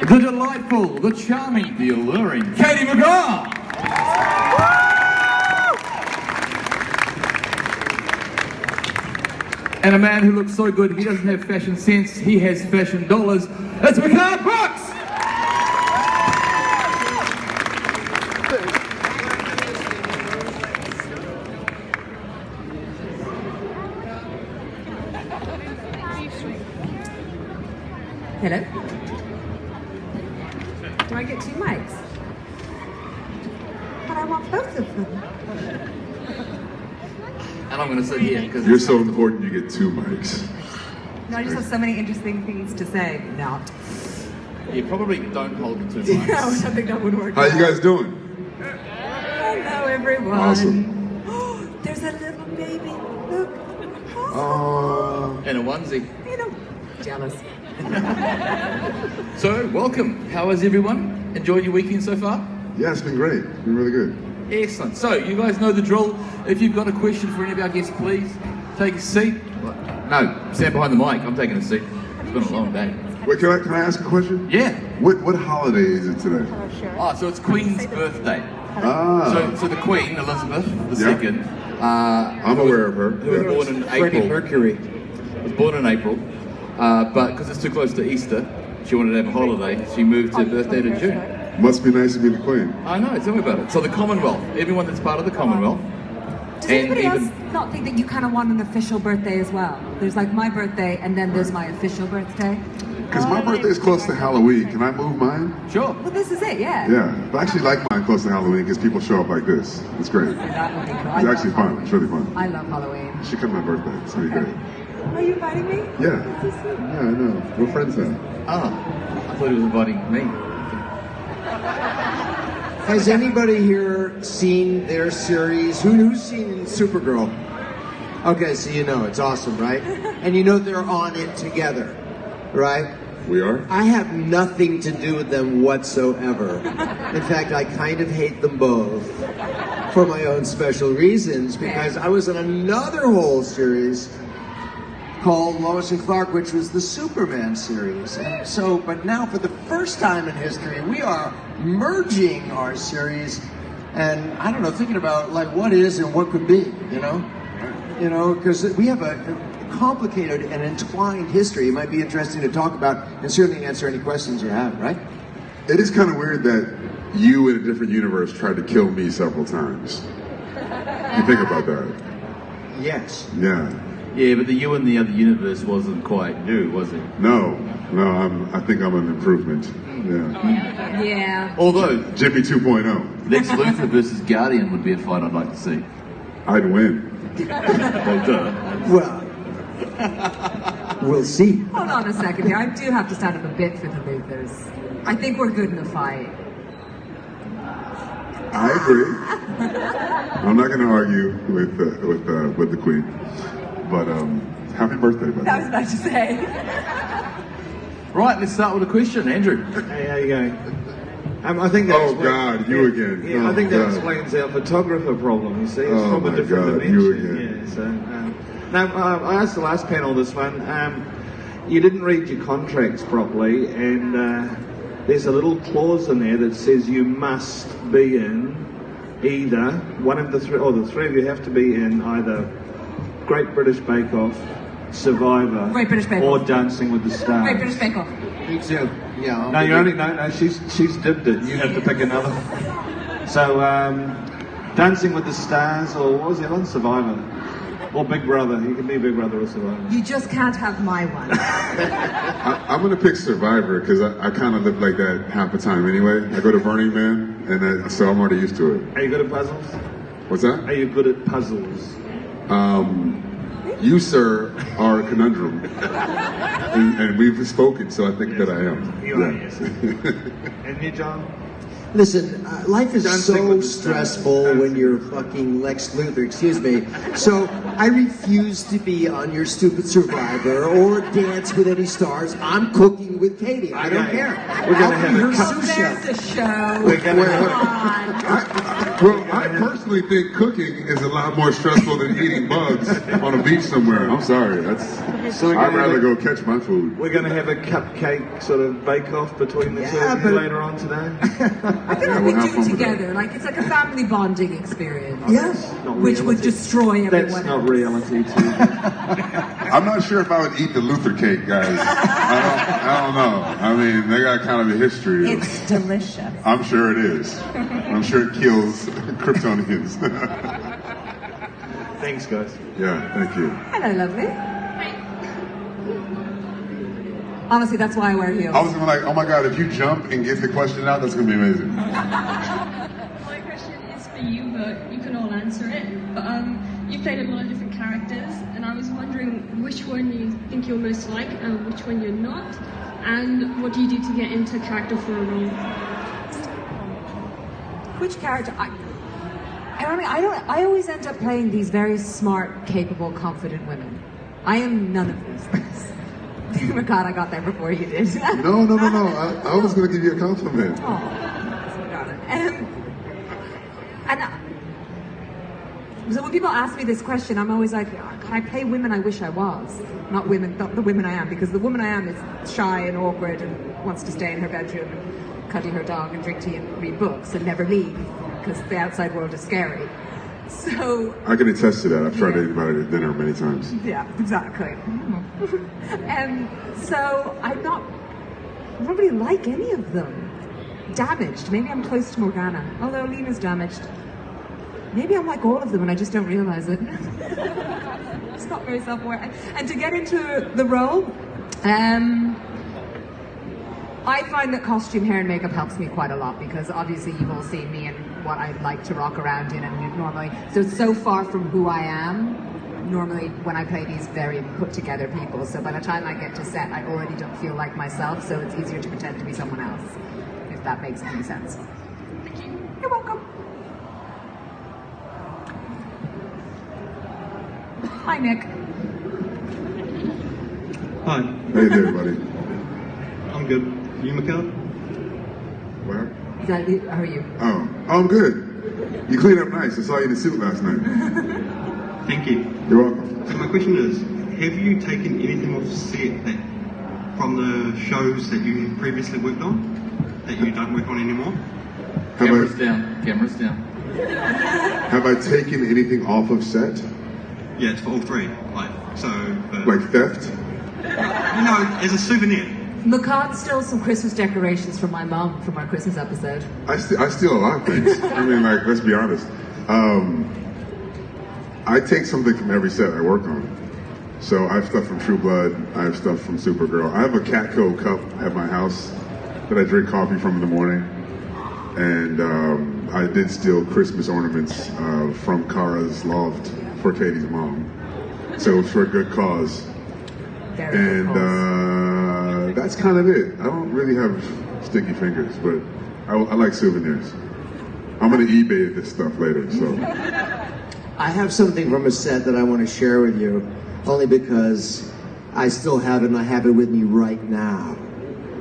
the delightful, the charming, the alluring Katie McGrath. And a man who looks so good, he doesn't have fashion sense, he has fashion dollars. It's Mehcad. Hello? Do I get 2 mics? But I want both of them. And I'm going to sit here because You're so important you get 2 mics. No, I just have so many interesting things to say. No. you probably don't hold the 2 mics. No, I think that would work. How you guys doing? Hello, everyone. Awesome. There's a little baby. Look. In a onesie. You know, jealous. So, welcome. How is everyone? Enjoyed your weekend so far? Yeah, it's been great. It's been really good. Excellent. So, you guys know the drill. If you've got a question for any of our guests, please take a seat. No, stand behind the mic. I'm taking a seat. It's been a long day. Wait, can I ask a question? Yeah. What holiday is it today? So it's Queen's birthday. Ah. So the Queen, Elizabeth II, I'm aware of her. who was born in Freddie April. Mercury. Was born in April, but because it's too close to Easter, she wanted to have a holiday. She moved her birthday to June. Must be nice to be the Queen. I know. Tell me about it. So the Commonwealth. Everyone that's part of the Commonwealth. Does anybody else not think that you kind of want an official birthday as well? There's like my birthday, and then there's my official birthday. Because my birthday is close to Halloween. Can I move mine? Sure. Well, this is it, yeah. Yeah. I actually like mine close to Halloween because people show up like this. It's great. That would be cool. It's actually fun. It's really fun. I love Halloween. You should come to my birthday. It's really great. Are you inviting me? Yeah. That's so sweet. Yeah, I know. We're friends now. Ah, I thought he was inviting me. Has anybody here seen their series? Who's seen Supergirl? Okay, so you know, it's awesome, right? And you know they're on it together, right? We are? I have nothing to do with them whatsoever. In fact, I kind of hate them both for my own special reasons, because I was in another whole series called Lois and Clark, which was the Superman series. And so, but now for the first time in history, we are merging our series, and I don't know, thinking about like what is and what could be, you know, because we have a complicated and entwined history. It might be interesting to talk about, and certainly answer any questions you have, right? It is kind of weird that you in a different universe tried to kill me several times. You think about that? Yes. Yeah. Yeah, but the you in the other universe wasn't quite you, was it? No, I think I'm an improvement. Yeah. Yeah. Although Jimmy 2.0. Lex Luthor versus Guardian would be a fight I'd like to see. I'd win. Well, we'll see. Hold on a second here. I do have to stand up a bit for the Luthors. I think we're good in a fight. I agree. I'm not going to argue with the Queen, but happy birthday, by the I way. was about to say. Right, let's start with a question, Andrew. Hey, how you going? I think that Oh God, you again. Yeah, Oh, I think that God. explains our photographer problem. You see, it's Oh, from a my different God, dimension. you again. Yeah. So, I asked the last panel this one. You didn't read your contracts properly, and there's a little clause in there that says you must be in either one of the three, or the three of you have to be in either Great British Bake Off, Survivor, Great British Bake or Off. Dancing with the Stars. Great British Bake Off. Me too. Yeah. No, you're only no. She's dipped it. You have to pick another. So, Dancing with the Stars, or what was the other one? Survivor, or Big Brother. You can be Big Brother or Survivor. You just can't have my one. I'm going to pick Survivor because I kind of live like that half the time anyway. I go to Burning Man, and so I'm already used to it. Are you good at puzzles? What's that? Are you good at puzzles? You, sir, are a conundrum, and we've spoken, so I think that I am. You are, yes. And you, John? Listen, life is Dancing so with the stressful Stars. when you're fucking Lex Luthor, excuse me. So I refuse to be on your stupid Survivor or Dance with Any Stars. I'm cooking with Katie. I don't Okay. care. We're gonna I'll be have a her cup. sous There's chef. the show. We're gonna Come have on. Well, I personally think cooking is a lot more stressful than eating bugs on a beach somewhere. I'm sorry. So I'd rather go catch my food. We're going to have a cupcake sort of bake-off between the two of you later on today. I feel like we do it together. Like it's like a family bonding experience. Yes. Which would destroy everyone. That's not else. reality TV. I'm not sure if I would eat the Luthor cake, guys. I don't know. I mean, they got kind of a history. It's delicious. I'm sure it is. I'm sure it kills Kryptonians. Thanks, guys. Yeah, thank you. Hello, lovely. Honestly, that's why I wear heels. I was gonna be like, oh my god, if you jump and get the question out, that's gonna be amazing. My question is for you, but you can all answer it. But you played a lot of different characters, and I was wondering which one you think you're most like and which one you're not, and what do you do to get into character for a role? Which character? I always end up playing these very smart, capable, confident women. I am none of these things. Mehcad, I got there before you did. No. I was gonna give you a compliment. Oh, so when people ask me this question, I'm always like, can I play women I wish I was? Not the women I am, because the woman I am is shy and awkward and wants to stay in her bedroom and cuddle her dog and drink tea and read books and never leave, because the outside world is scary. So I can attest to that. I've tried to invite at dinner many times. yeah, exactly. And so I don't really like any of them. Damaged. Maybe I'm close to Morgana, although Lena's damaged. Maybe I'm like all of them and I just don't realize it. It's not very self-aware. And to get into the role, I find that costume, hair and makeup helps me quite a lot, because obviously you've all seen me and what I like to rock around in, and normally, so far from who I am, normally when I play these very put together people, so by the time I get to set, I already don't feel like myself, so it's easier to pretend to be someone else, if that makes any sense. Thank you. You're welcome. Hi, Nick. Hi, Hey there, buddy. I'm good. You, Mehcad? Where? Is that you? How are you? Oh, I'm good. You cleaned up nice. I saw you in the suit last night. Thank you. You're welcome. So my question is, have you taken anything off set from the shows that you previously worked on, that you don't work on anymore? Cameras down. Cameras down. Have I taken anything off of set? Yeah, it's for all three. Like theft? As a souvenir. Mehcad stole some Christmas decorations from my mom from our Christmas episode. I steal a lot of things. I mean, like, let's be honest. I take something from every set I work on. So I have stuff from True Blood. I have stuff from Supergirl. I have a Catco cup at my house that I drink coffee from in the morning. And I did steal Christmas ornaments from Kara's loft for Katie's mom. So it was for a good cause. Very good And calls. that's kind of it. I don't really have sticky fingers, but I like souvenirs. I'm going to eBay this stuff later, so. I have something from a set that I want to share with you, only because I still have it and I have it with me right now.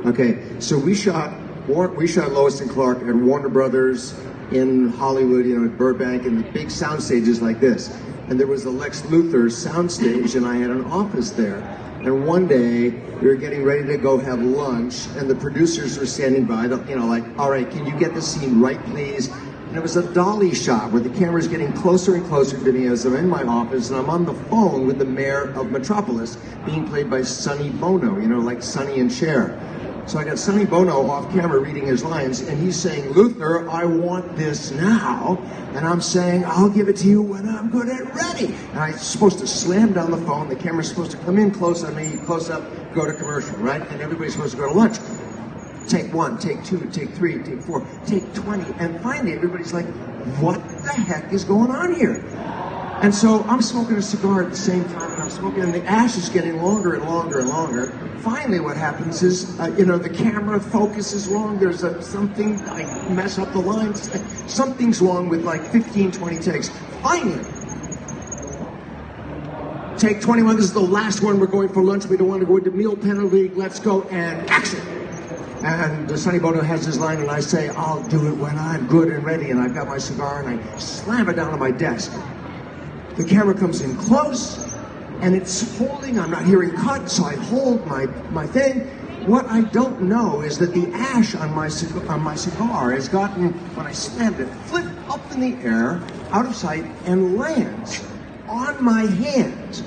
Okay, so we shot Lois and Clark at Warner Brothers in Hollywood, at Burbank, and the big sound stages like this. And there was a Lex Luthor soundstage, and I had an office there. And one day, we were getting ready to go have lunch, and the producers were standing by, like, all right, can you get the scene right, please? And it was a dolly shot where the camera's getting closer and closer to me as I'm in my office, and I'm on the phone with the mayor of Metropolis, being played by Sonny Bono, like Sonny and Cher. So I got Sonny Bono off camera reading his lines, and he's saying, Luthor, I want this now. And I'm saying, I'll give it to you when I'm good and ready. And I'm supposed to slam down the phone. The camera's supposed to come in close on me, close up, go to commercial, right? And everybody's supposed to go to lunch. Take 1, take 2, take 3, take 4, take 20. And finally, everybody's like, what the heck is going on here? And so I'm smoking a cigar at the same time, and I'm smoking, and the ash is getting longer and longer and longer. Finally, what happens is, the camera focus is wrong. There's something, I mess up the lines. Something's wrong with like 15, 20 takes. Finally, take 21. This is the last one. We're going for lunch. We don't want to go into meal penalty. Let's go, and action. And Sonny Bono has his line, and I say, I'll do it when I'm good and ready, and I've got my cigar, and I slam it down on my desk. The camera comes in close, and it's holding, I'm not hearing cut, so I hold my thing. What I don't know is that the ash on my cigar has gotten, when I slammed it, flipped up in the air, out of sight, and lands on my hand.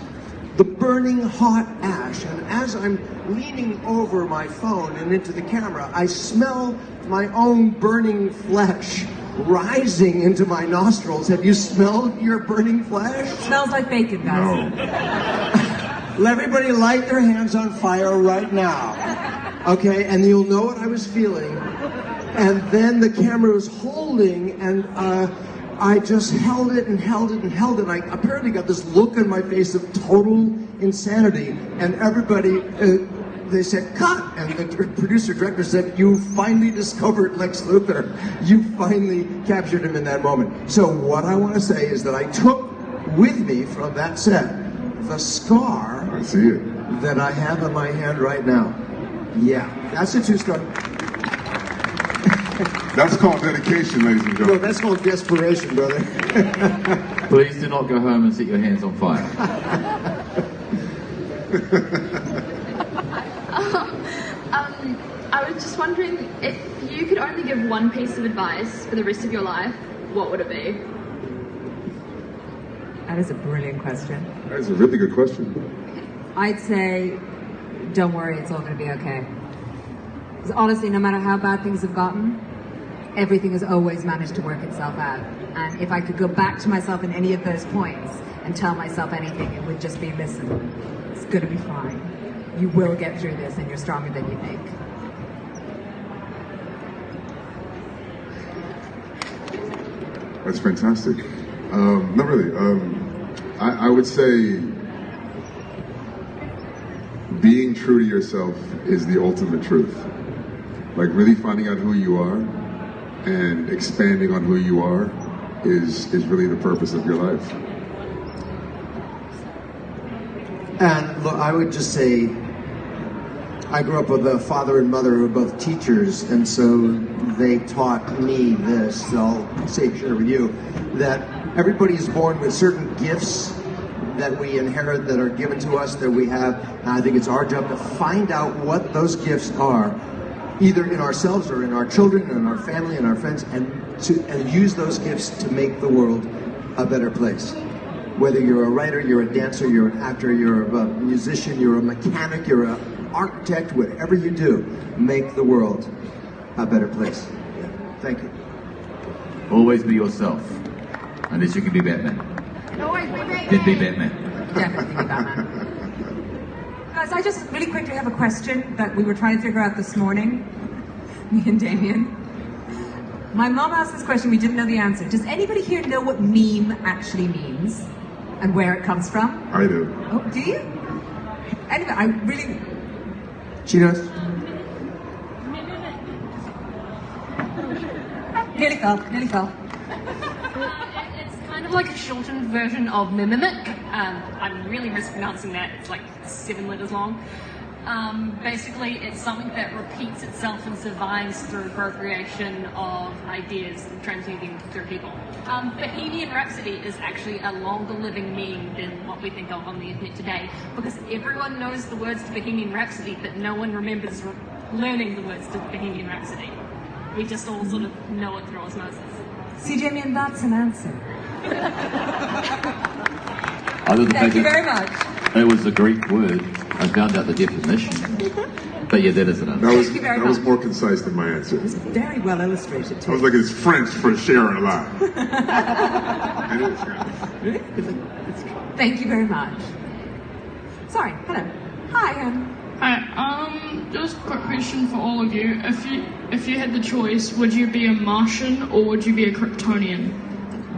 The burning hot ash. And as I'm leaning over my phone and into the camera, I smell my own burning flesh rising into my nostrils. Have you smelled your burning flesh? Smells like bacon, guys. No. Let everybody light their hands on fire right now. Okay, and you'll know what I was feeling. And then the camera was holding, and I just held it and held it and held it. I apparently got this look on my face of total insanity. And everybody, they said, cut! And the producer-director said, you finally discovered Lex Luthor. You finally captured him in that moment. So what I want to say is that I took with me from that set the scar I see it. that I have on my hand right now. Yeah, that's a 2-star. That's called dedication, ladies and No, gentlemen. that's called desperation, brother. Please do not go home and set your hands on fire. I was just wondering, if you could only give one piece of advice for the rest of your life, what would it be? That is a brilliant question. That's a really good question. I'd say, don't worry, it's all going to be okay. Because honestly, no matter how bad things have gotten, everything has always managed to work itself out. And if I could go back to myself in any of those points and tell myself anything, it would just be, listen, it's going to be fine. You will get through this, and you're stronger than you think. That's fantastic. Not really. I would say being true to yourself is the ultimate truth. Like really finding out who you are and expanding on who you are is really the purpose of your life. And look, I would just say, I grew up with a father and mother who were both teachers, and so they taught me this, so I'll share with you, that everybody is born with certain gifts that we inherit, that are given to us, that we have. And I think it's our job to find out what those gifts are, either in ourselves or in our children, and in our family and our friends, and use those gifts to make the world a better place. Whether you're a writer, you're a dancer, you're an actor, you're a musician, you're a mechanic, you're an architect, whatever you do, make the world a better place. Thank you. Always be yourself. Unless you can be Batman. Always be Batman. Then be Batman. Definitely be Batman. Guys, I just really quickly have a question that we were trying to figure out this morning, me and Damien. My mom asked this question, we didn't know the answer. Does anybody here know what meme actually means and where it comes from? I do. Oh, do you? Anyway, I really... She knows. Nearly fell. It's kind of like a shortened version of mimic. I'm really mispronouncing that. It's like 7 letters long. Basically, it's something that repeats itself and survives through procreation of ideas and transmuting through people. Bohemian Rhapsody is actually a longer living meme than what we think of on the internet today, because everyone knows the words to Bohemian Rhapsody, but no one remembers learning the words to Bohemian Rhapsody. We just all sort of know it through osmosis. See, Damien, that's an answer. Thank you very much. It was a Greek word. I found out the definition. But yeah, that is an answer. That was more concise than my answer. It's very well illustrated, I too. was like, it's French for sharing a lot. Thank you very much. Sorry, hello. Hi, Hi, just a quick question for all of you. If you had the choice, would you be a Martian or would you be a Kryptonian?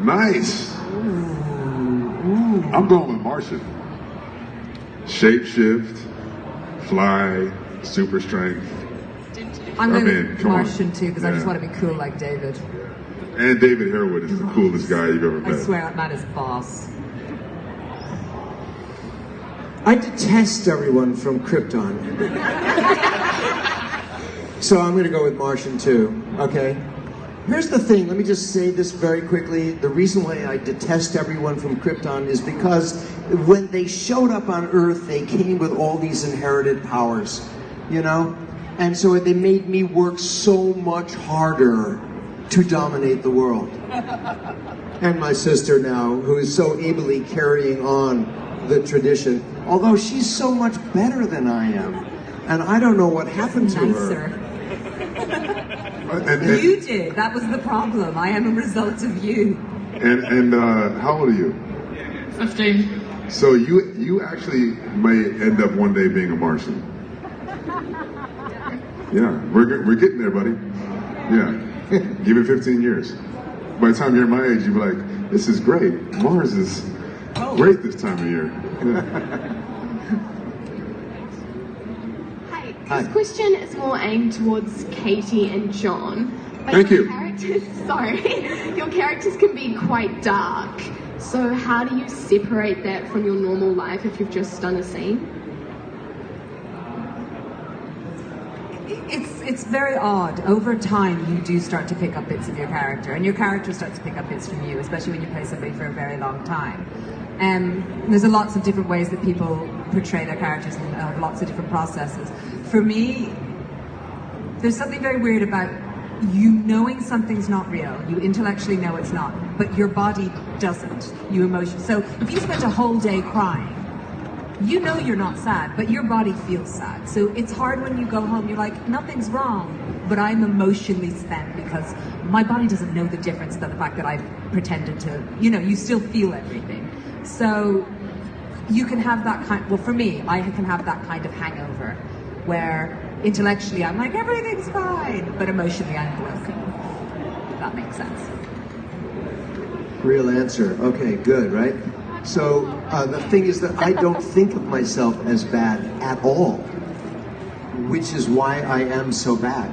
Nice. I'm going with Martian. Shapeshift, fly, super strength. I'm going in, with come on. Martian, too, because I just Yeah. want to be cool like David. And David Harewood is the coolest guy you've ever I met. swear that man is boss. I detest everyone from Krypton. So I'm going to go with Martian too, okay? Here's the thing, let me just say this very quickly. The reason why I detest everyone from Krypton is because when they showed up on Earth, they came with all these inherited powers, you know? And so they made me work so much harder to dominate the world. And my sister now, who is so ably carrying on the tradition, although she's so much better than I am. And I don't know what happened to her. You did. That was the problem. I am a result of you. And how old are you? 15. So you actually may end up one day being a Martian. Yeah, we're getting there, buddy. Yeah, give it 15 years. By the time you're my age, you'll be like, this is great. Mars is great this time of year. Yeah. This question is more aimed towards Katie and John. But Thank you. Your characters can be quite dark. So how do you separate that from your normal life if you've just done a scene? It's very odd. Over time, you do start to pick up bits of your character, and your character starts to pick up bits from you, especially when you play somebody for a very long time. There's lots of different ways that people portray their characters and lots of different processes. For me, there's something very weird about you knowing something's not real. You intellectually know it's not, but your body doesn't. You emotionally. So if you spent a whole day crying, you know you're not sad, but your body feels sad. So it's hard when you go home, you're like, nothing's wrong, but I'm emotionally spent because my body doesn't know the difference than the fact that I've pretended to, you still feel everything. So you can have that well, for me, I can have that kind of hangover where intellectually I'm like, everything's fine, but emotionally I'm broken. If that makes sense. Real answer. Okay, good, right? So the thing is that I don't think of myself as bad at all, which is why I am so bad.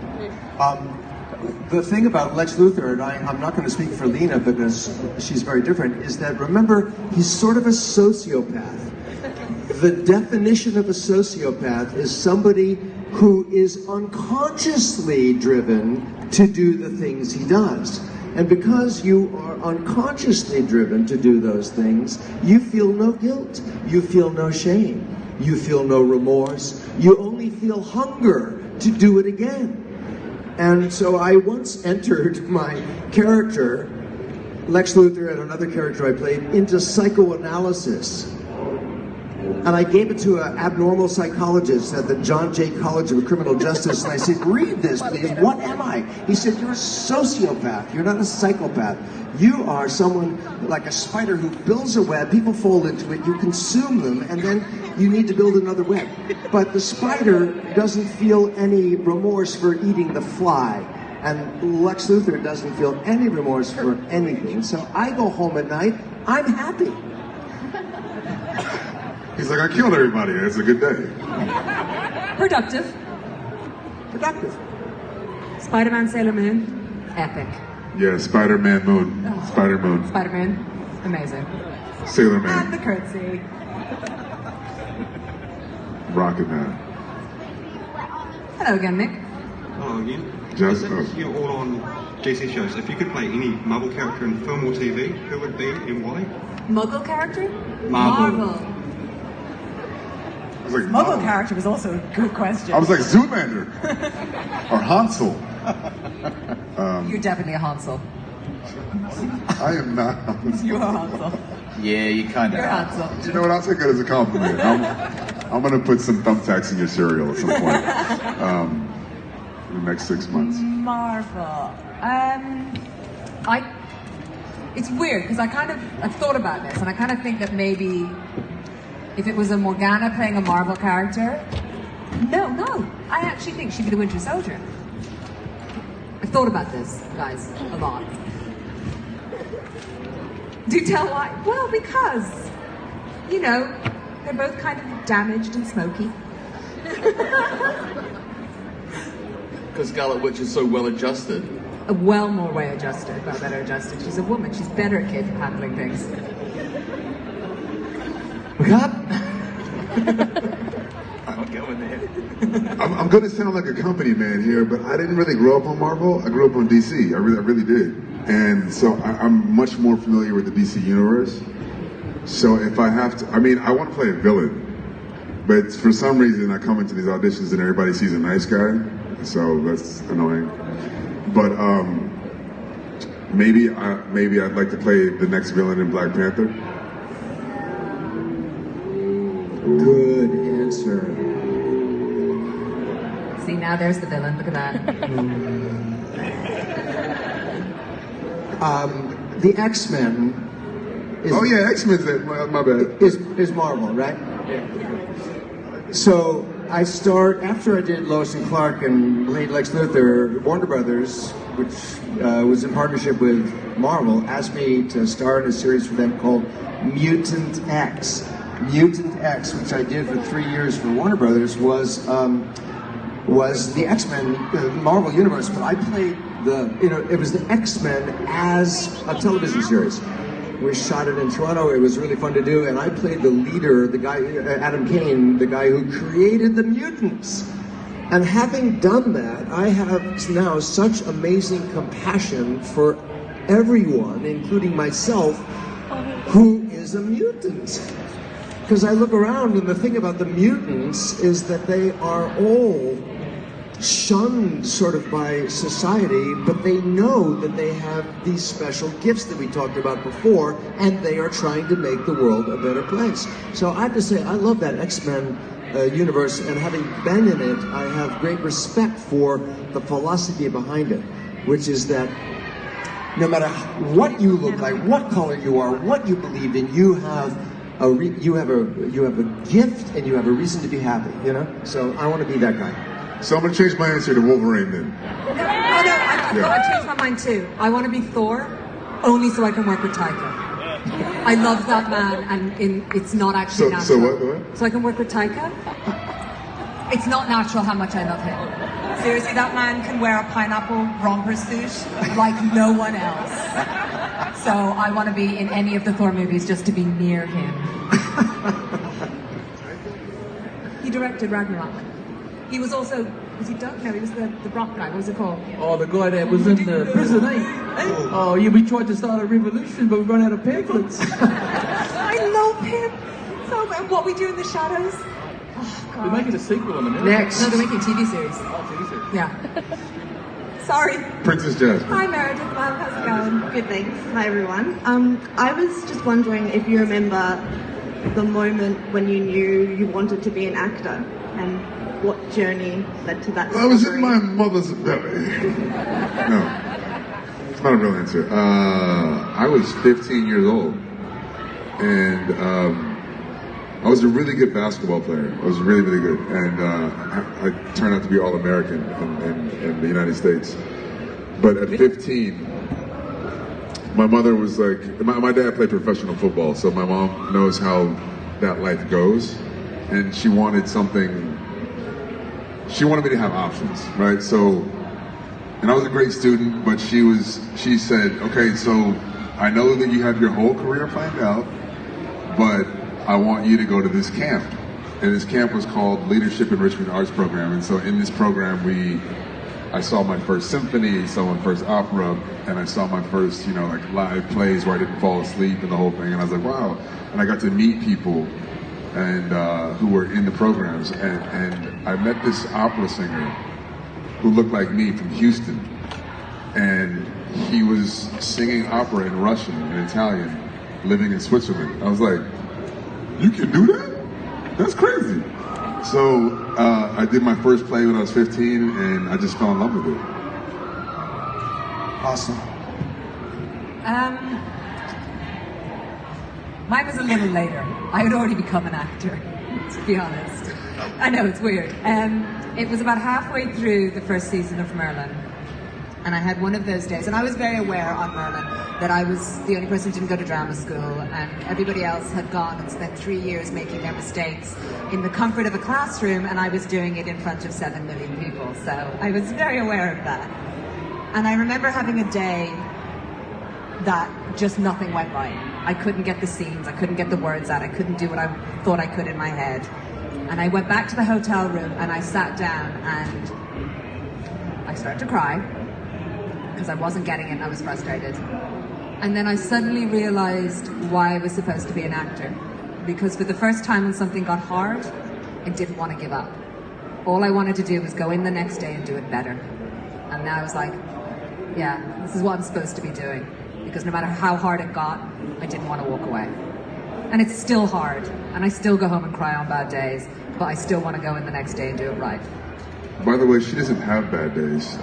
The thing about Lex Luthor, and I'm not going to speak for Lena because she's very different, is that, remember, he's sort of a sociopath. The definition of a sociopath is somebody who is unconsciously driven to do the things he does. And because you are unconsciously driven to do those things, you feel no guilt, you feel no shame, you feel no remorse, you only feel hunger to do it again. And so I once entered my character, Lex Luthor and another character I played, into psychoanalysis. And I gave it to an abnormal psychologist at the John Jay College of Criminal Justice, and I said, read this, please. What am I? He said, you're a sociopath. You're not a psychopath. You are someone like a spider who builds a web, people fall into it, you consume them, and then you need to build another web. But the spider doesn't feel any remorse for eating the fly. And Lex Luthor doesn't feel any remorse for anything. So I go home at night, I'm happy. He's like, I killed everybody. It's a good day. Productive. Spider-Man, Sailor Moon, epic. Yeah, Spider-Man Moon. Oh. Spider-Moon. Spider-Man, amazing. Sailor Man. And the curtsy. Rocket Man. Hello again, Mick. Hello again. Just Since you're all on GC shows, if you could play any Marvel character in film or TV, who would be and why? Muggle character? Marvel. I was like, Muggle character was also a good question. I was like, Zoolander. Or Hansel. You're definitely a Hansel. I am not Hansel. You are Hansel. Yeah, you kind of You're are. Hansel. You know what? I'll take it as a compliment. I'm going to put some thumbtacks in your cereal at some point. In the next 6 months. Marvel. It's weird because I've thought about this, and I kind of think that maybe if it was a Morgana playing a Marvel character, no, I actually think she'd be the Winter Soldier. I've thought about this, guys, a lot. Do tell why? Well, because, they're both kind of damaged and smoky. Because Scarlet Witch is so well adjusted. Well more way adjusted, well better adjusted. She's a woman. She's better at handling things. Mehcad? I'm going. going there. I'm going to sound like a company man here, but I didn't really grow up on Marvel. I grew up on DC. I really did. And so I'm much more familiar with the DC universe. So if I have to, I want to play a villain. But for some reason, I come into these auditions and everybody sees a nice guy. So that's annoying. But maybe I'd like to play the next villain in Black Panther. Good answer. See, now there's the villain. Look at that. The X-Men is... Oh yeah, X-Men's it. My bad. Is Marvel, right? So I after I did Lois and Clark and played Lex Luthor, Warner Brothers, which was in partnership with Marvel, asked me to star in a series for them called Mutant X. Mutant X, which I did for 3 years for Warner Brothers, was the X-Men Marvel universe, but I played it was the X-Men as a television series. We shot it in Toronto. It was really fun to do, and I played the leader, the guy, Adam Kane, the guy who created the mutants. And having done that, I have now such amazing compassion for everyone, including myself, who is a mutant. Because I look around, and the thing about the mutants is that they are all shunned sort of by society, but they know that they have these special gifts that we talked about before, and they are trying to make the world a better place. So I have to say, I love that X-Men universe, and having been in it, I have great respect for the philosophy behind it, which is that no matter what you look like, what color you are, what you believe in, you have a gift, and you have a reason to be happy, you know? So I want to be that guy. So I'm going to change my answer to Wolverine then. I changed my mind too. I want to be Thor, only so I can work with Taika. I love that man, and it's not actually natural. So what? So I can work with Taika? It's not natural how much I love him. Seriously, that man can wear a pineapple romper suit like no one else. So I want to be in any of the Thor movies just to be near him. He directed Ragnarok. He was also, was he Doug? No, he was the rock guy. What was it called? Oh, the guy that was in the prison, eh? Oh, yeah, we tried to start a revolution, but we ran out of pamphlets. I love him. So, and what we do in the shadows. Oh, God. We're making a sequel on the Next. No, they're making a TV series. Oh, TV series. Yeah. Sorry. Princess Jasmine. Hi Meredith, how's it going? Good, thanks. Hi everyone. I was just wondering if you remember the moment when you knew you wanted to be an actor, and what journey led to that? I was in my mother's belly. No, it's not a real answer. I was 15 years old, and I was a really good basketball player. I was really, really good, and I turned out to be All-American in the United States. But at 15, my mother was like, my dad played professional football, so my mom knows how that life goes, and she wanted something. She wanted me to have options, right? So, and I was a great student, but she said, okay, so I know that you have your whole career planned out, but I want you to go to this camp. And this camp was called Leadership Enrichment Arts Program. And so in this program, I saw my first symphony, saw my first opera, and I saw my first, like live plays where I didn't fall asleep and the whole thing. And I was like, wow. And I got to meet people and who were in the programs, and I met this opera singer who looked like me from Houston, and he was singing opera in Russian and Italian, living in Switzerland. I was like, you can do that? That's crazy. So I did my first play when I was 15, and I just fell in love with it. Awesome. Mine was a little later. I had already become an actor, to be honest. I know, it's weird. It was about halfway through the first season of Merlin, and I had one of those days, and I was very aware on Merlin that I was the only person who didn't go to drama school, and everybody else had gone and spent 3 years making their mistakes in the comfort of a classroom, and I was doing it in front of 7 million people, so I was very aware of that. And I remember having a day that just nothing went right. I couldn't get the scenes, I couldn't get the words out, I couldn't do what I thought I could in my head. And I went back to the hotel room and I sat down and I started to cry because I wasn't getting it and I was frustrated. And then I suddenly realized why I was supposed to be an actor. Because for the first time when something got hard, I didn't want to give up. All I wanted to do was go in the next day and do it better. And now I was like, yeah, this is what I'm supposed to be doing. Because no matter how hard it got, I didn't want to walk away. And it's still hard. And I still go home and cry on bad days. But I still want to go in the next day and do it right. By the way, she doesn't have bad days.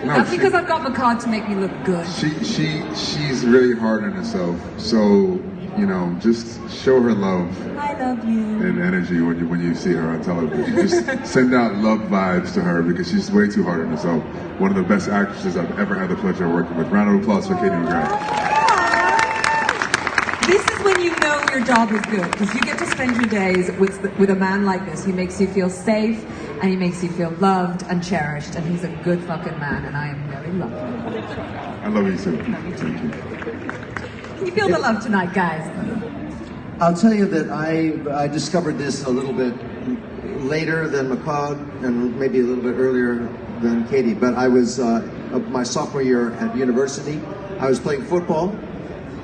That's because I've got Mehcad to make me look good. She's really hard on herself. So, you know, just show her love. I love you. And energy when you see her on television. Just send out love vibes to her because she's way too hard on herself. One of the best actresses I've ever had the pleasure of working with. Round of applause for Katie McGrath. This is when you know your job is good, because you get to spend your days with a man like this. He makes you feel safe, and he makes you feel loved and cherished, and he's a good fucking man, and I am very lucky. I love you too. Thank you. Can you feel the love tonight, guys? I'll tell you that I discovered this a little bit later than Mehcad, and maybe a little bit earlier than Katie, but I was, my sophomore year at university, I was playing football.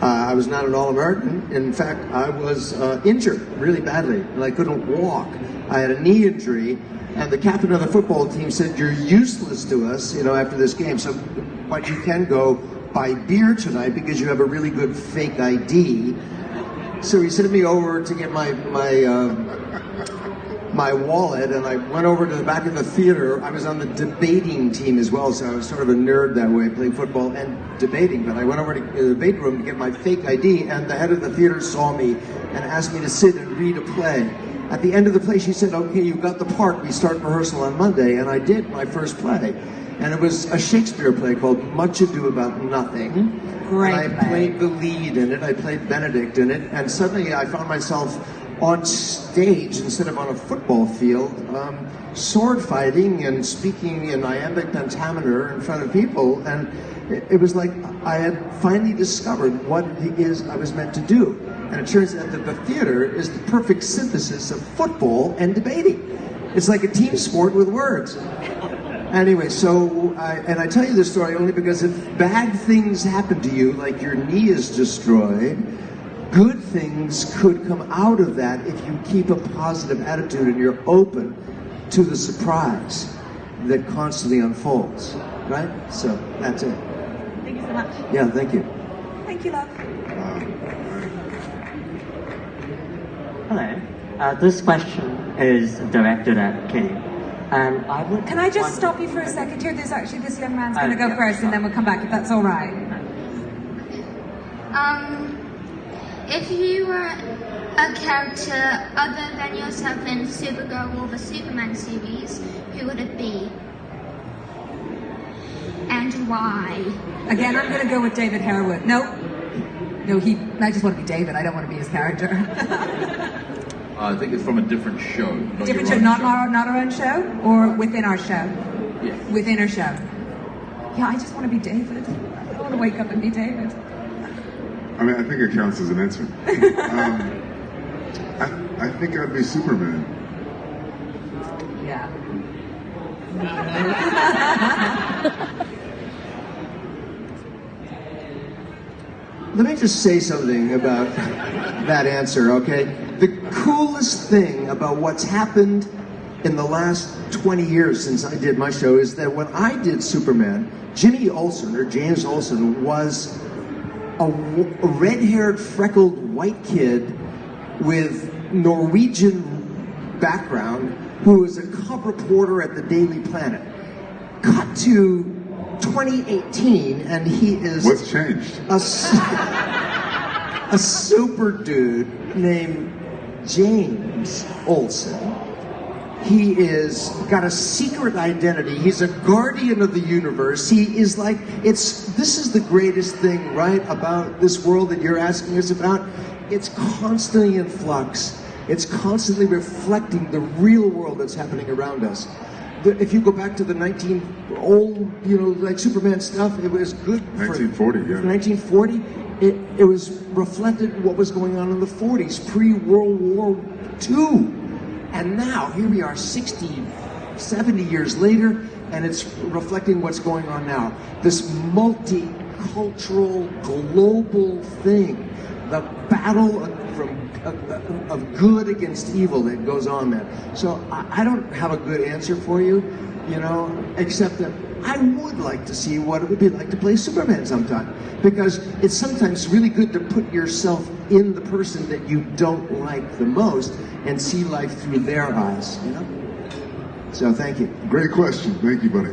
I was not an All-American. In fact, I was injured really badly, and I couldn't walk. I had a knee injury, and the captain of the football team said, "You're useless to us, you know, after this game. So, but you can go buy beer tonight because you have a really good fake ID." So he sent me over to get my wallet, and I went over to the back of the theater. I was on the debating team as well, so I was sort of a nerd that way, playing football and debating. But I went over to the debate room to get my fake ID, and the head of the theater saw me and asked me to sit and read a play. At the end of the play, she said, "Okay, you got the part. We start rehearsal on Monday." And I did my first play. And it was a Shakespeare play called Much Ado About Nothing. Great and I played the lead in it. I played Benedict in it. And suddenly I found myself on stage instead of on a football field, sword fighting and speaking in iambic pentameter in front of people. And it was like I had finally discovered what it is I was meant to do. And it turns out that the theater is the perfect synthesis of football and debating. It's like a team sport with words. Anyway, so I tell you this story only because if bad things happen to you, like your knee is destroyed, good things could come out of that if you keep a positive attitude and you're open to the surprise that constantly unfolds, right? So that's it. Thank you so much. Yeah, thank you. Thank you, love. Hello. This question is directed at Katie. And I would. Can I just stop you for a second here? There's actually this young man's going to go first, and then we'll come back if that's all right. If you were a character other than yourself in Supergirl or the Superman series, who would it be? And why? Again, I'm going to go with David Harewood. No, I just want to be David. I don't want to be his character. I think it's from a different show. Different show, not our own show? Or within our show? Yeah. Within our show. Yeah, I just want to be David. I want to wake up and be David. I mean, I think it counts as an answer. I think I'd be Superman. Yeah. Let me just say something about that answer, okay? The coolest thing about what's happened in the last 20 years since I did my show is that when I did Superman, Jimmy Olsen, or James Olsen, was a red-haired, freckled white kid with Norwegian background who was a cub reporter at the Daily Planet. Cut to 2018, and he is... What's changed? A super dude named James Olsen. He is got a secret identity. He's a guardian of the universe. He is like, this is the greatest thing, right, about this world that you're asking us about. It's constantly in flux. It's constantly reflecting the real world that's happening around us. If you go back to the like Superman stuff, it was good for 1940, yeah. 1940. It was reflected what was going on in the 40s, pre-World War II. And now, here we are 60, 70 years later, and it's reflecting what's going on now. This multicultural, global thing, the battle of good against evil that goes on there. So I don't have a good answer for you, except that I would like to see what it would be like to play Superman sometime. Because it's sometimes really good to put yourself in the person that you don't like the most and see life through their eyes, So thank you. Great question. Thank you, buddy.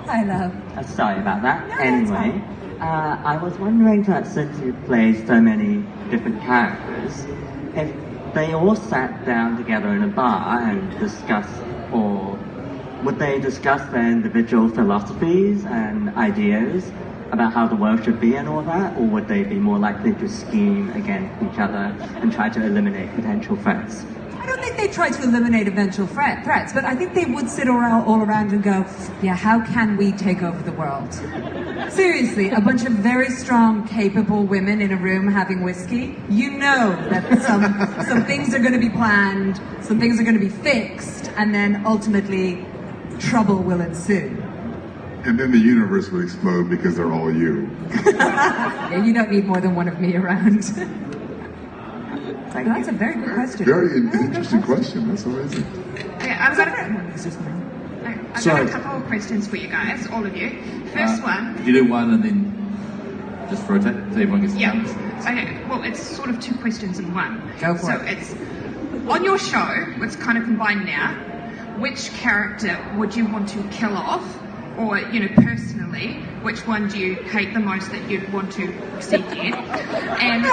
Hi, love. Sorry about that. Anyway, I was wondering that since you play so many different characters, if they all sat down together in a bar and discussed, or would they discuss their individual philosophies and ideas about how the world should be and all that, or would they be more likely to scheme against each other and try to eliminate potential threats? I don't think they try to eliminate eventual threats, but I think they would sit all around and go, yeah, how can we take over the world? Seriously, a bunch of very strong, capable women in a room having whiskey, that some things are going to be planned, some things are going to be fixed, and then ultimately trouble will ensue. And then the universe would explode because they're all you. Yeah, you don't need more than one of me around. That's a very good question. Very interesting question. That's amazing. Okay, I've got a couple of questions for you guys, all of you. First one. Could you do one and then just rotate so everyone gets the chance? Okay, well, it's sort of two questions in one. Go for it. So it's, on your show, it's kind of combined now, which character would you want to kill off? Or, personally, which one do you hate the most that you'd want to see dead? And No.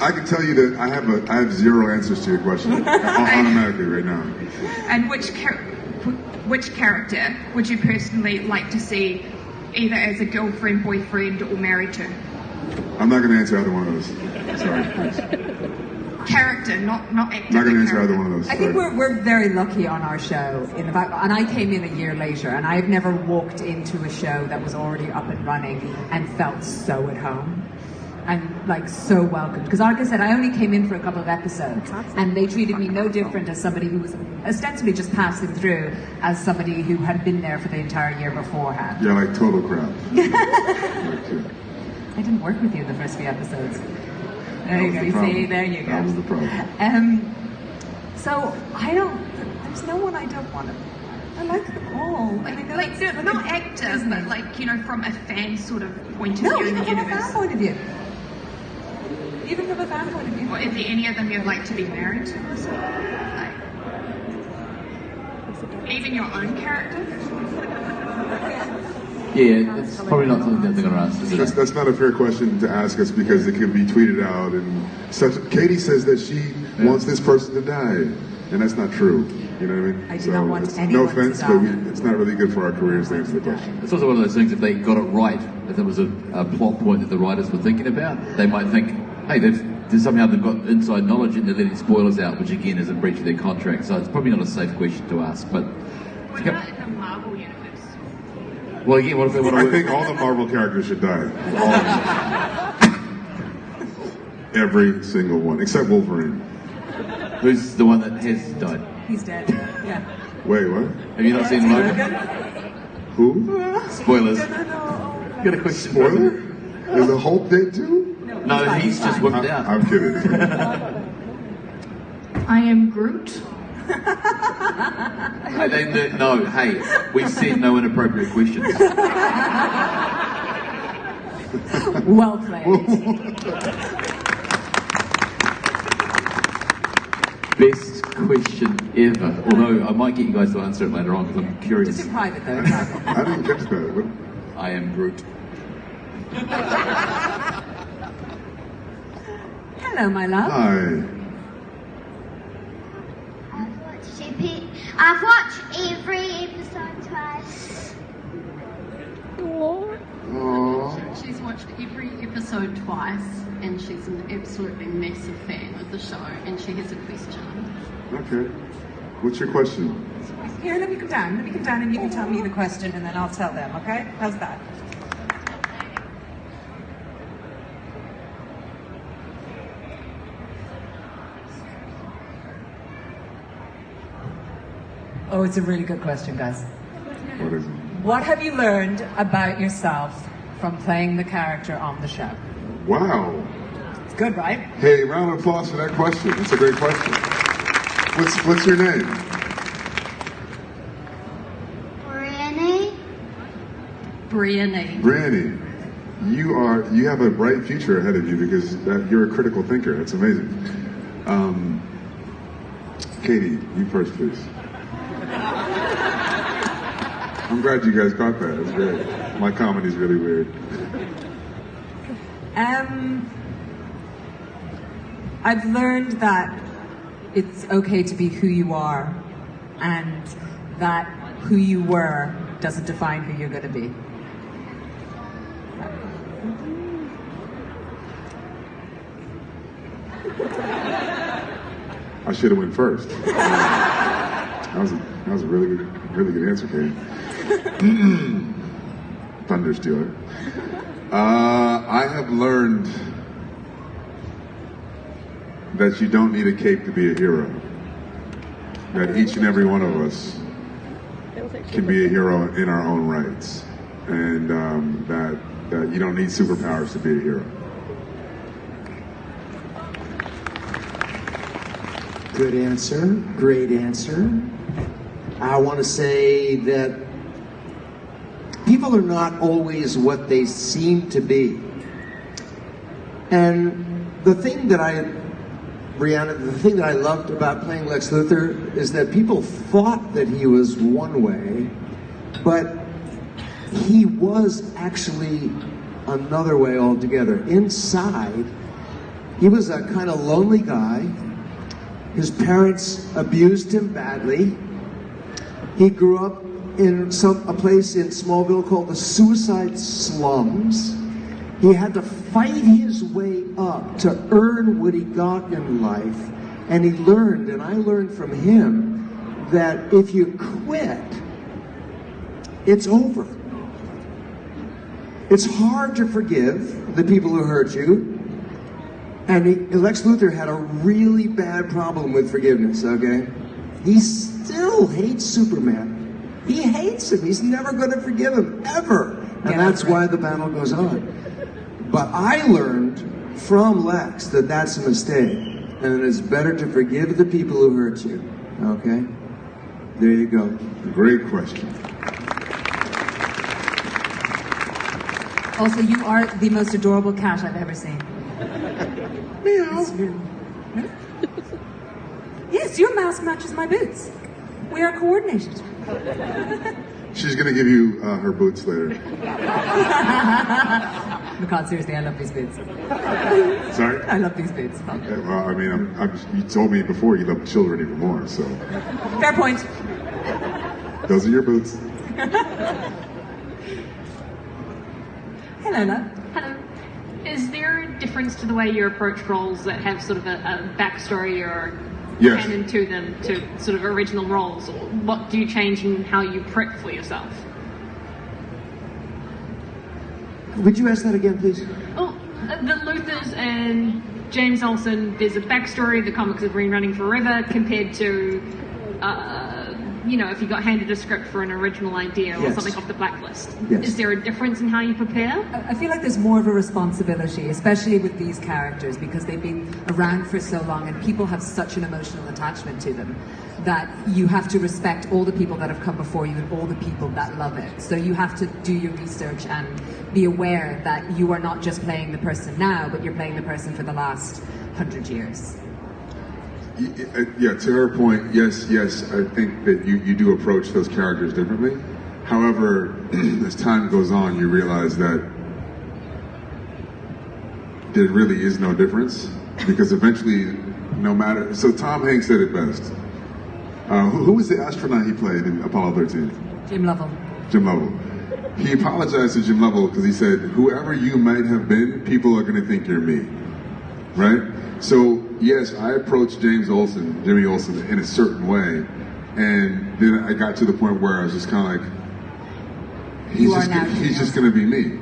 I can tell you that I have zero answers to your question automatically right now. And which character would you personally like to see either as a girlfriend, boyfriend, or married to? I'm not going to answer either one of those. Sorry. Character, not actor. I'm not going to answer either one of those. I think we're very lucky on our show in the fact, and I came in a year later, and I've never walked into a show that was already up and running and felt so at home and so welcomed. Because like I said, I only came in for a couple of episodes, and they treated me no different as somebody who was ostensibly just passing through as somebody who had been there for the entire year beforehand. Yeah, like total crap. I didn't work with you in the first few episodes. There you go. You see, there you go. That was the problem. So there's no one I don't want to. I like them all. They're not actors, but from a fan sort of point of view in the even universe. from a fan point of view. Even from a fan point of view. Or is there any of them you'd like to be married to? Or so? Even your own character? Yeah, it's probably not something that they're going to ask, is it? That's not a fair question to ask us because it could be tweeted out and such. Katie says that she wants this person to die, and that's not true. You know what I mean? I do not want anyone no offense, to die. but it's not really good for our careers to answer the question. It's also one of those things, if they got it right, if there was a plot point that the writers were thinking about, they might think, hey, somehow they've got inside knowledge and they're letting spoilers out, which again is a breach of their contract. So it's probably not a safe question to ask. But what about in the Marvel universe? Well, again, what if they want to... I think all the Marvel characters should die. All of them. Every single one, except Wolverine. Who's the one that has died? He's dead. Yeah. Wait, what? Have you not seen Logan? Who? Spoilers. You got a question? Spoiler? Is the Hulk dead too? No, he's just whipped out. I'm kidding. I am Groot. Hey, we said no inappropriate questions. Well played. Best question ever. Although I might get you guys to answer it later on because I'm curious. Just in private though. I didn't catch that. What? I am Groot. Hello, my love. Hi. I've watched every episode twice. Aww. She's watched every episode twice, and she's an absolutely massive fan of the show, and she has a question. Okay. What's your question? Here, let me come down. Let me come down and you can tell me the question and then I'll tell them, okay? How's that? Oh, it's a really good question, guys. What is it? What have you learned about yourself from playing the character on the show? Wow. It's good, right? Hey, round of applause for that question. That's a great question. What's your name? Brianny. You have a bright future ahead of you because you're a critical thinker. That's amazing. Katie, you first, please. I'm glad you guys caught that. It's great. My comedy's really weird. I've learned that it's okay to be who you are, and that who you were doesn't define who you're going to be. I should have went first. That was a really good answer, Katie. Thunder Stealer. I have learned that you don't need a cape to be a hero. That each and every one of us can be a hero in our own rights, and that you don't need superpowers to be a hero. Good answer. Great answer. I want to say that people are not always what they seem to be. And the thing that I loved about playing Lex Luthor is that people thought that he was one way, but he was actually another way altogether. Inside, he was a kind of lonely guy. His parents abused him badly. He grew up in a place in Smallville called the Suicide Slums. He had to fight his way up to earn what he got in life. And he learned, and I learned from him, that if you quit, it's over. It's hard to forgive the people who hurt you. And Lex Luthor had a really bad problem with forgiveness, okay? He still hates Superman. He hates him. He's never going to forgive him, ever. And that's why the battle goes on. But I learned from Lex that that's a mistake. And it's better to forgive the people who hurt you, okay? There you go. Great question. Also, you are the most adorable cat I've ever seen. Meow. Yes, your mask matches my boots. We are coordinated. She's going to give you her boots later. Mehcad, seriously, I love these boots. Sorry? I love these boots. Okay, well, I mean, you told me before you love children even more, so. Fair point. Those are your boots. Hello, love. Hello. Is there a difference to the way you approach roles that have sort of a backstory or Yes. canon to them, to sort of original roles? Or what do you change in how you prep for yourself? Would you ask that again, please? Oh, the Luthors and James Olsen, there's a backstory. The comics have been running forever compared to, if you got handed a script for an original idea or something off the blacklist. Yes. Is there a difference in how you prepare? I feel like there's more of a responsibility, especially with these characters, because they've been around for so long and people have such an emotional attachment to them that you have to respect all the people that have come before you and all the people that love it. So you have to do your research and be aware that you are not just playing the person now, but you're playing the person for the last 100 years. Yeah, to her point, yes, I think that you do approach those characters differently. However, as time goes on, you realize that there really is no difference, because eventually, no matter... So Tom Hanks said it best. Who was the astronaut he played in Apollo 13? Jim Lovell. Jim Lovell. He apologized to Jim Lovell because he said, whoever you might have been, people are going to think you're me. Right? So, yes, I approached Jimmy Olsen, in a certain way, and then I got to the point where I was just kind of like, he's just going to be me.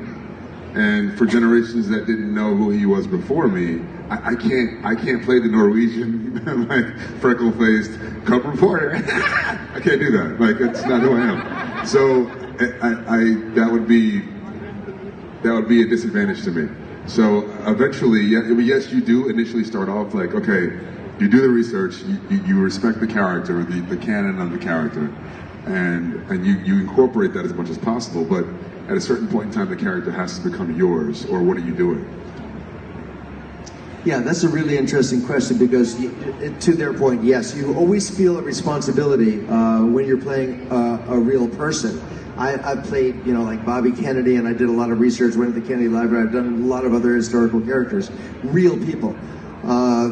And for generations that didn't know who he was before me, I can't play the Norwegian, like freckle-faced cub reporter. I can't do that. Like, that's not who I am. So that would be a disadvantage to me. So eventually, yes, you do initially start off like, okay, you do the research, you respect the character, the canon of the character, and you incorporate that as much as possible. But at a certain point in time, the character has to become yours, or what are you doing? Yeah, that's a really interesting question because, to their point, yes, you always feel a responsibility when you're playing a real person. I've played, like Bobby Kennedy, and I did a lot of research, went to the Kennedy Library. I've done a lot of other historical characters, real people.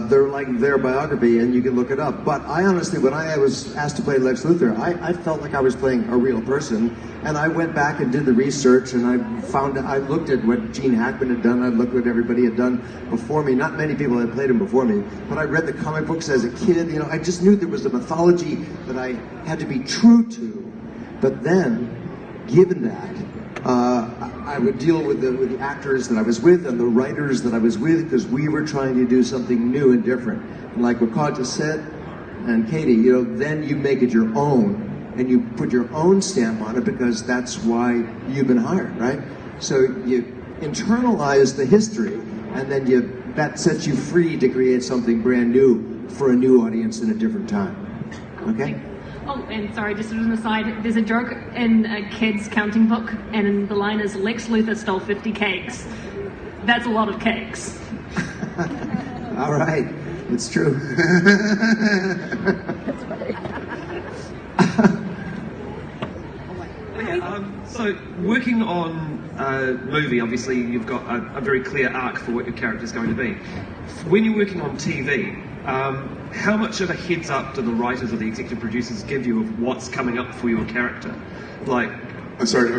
They're like their biography, and you can look it up. But I honestly, when I was asked to play Lex Luthor, I felt like I was playing a real person. And I went back and did the research, and I looked at what Gene Hackman had done. I looked at what everybody had done before me. Not many people had played him before me, but I read the comic books as a kid. I just knew there was a mythology that I had to be true to. But then, given that, I would deal with the actors that I was with and the writers that I was with, because we were trying to do something new and different. And like Mehcad just said, and Katie, then you make it your own, and you put your own stamp on it, because that's why you've been hired, right? So you internalize the history, and then that sets you free to create something brand new for a new audience in a different time. Okay? Oh, and sorry, just as an aside, there's a joke in a kid's counting book, and the line is, Lex Luthor stole 50 cakes. That's a lot of cakes. All right, it's true. That's funny. So, working on a movie, obviously you've got a very clear arc for what your character's going to be. When you're working on TV, how much of a heads up do the writers or the executive producers give you of what's coming up for your character? Like, I'm sorry,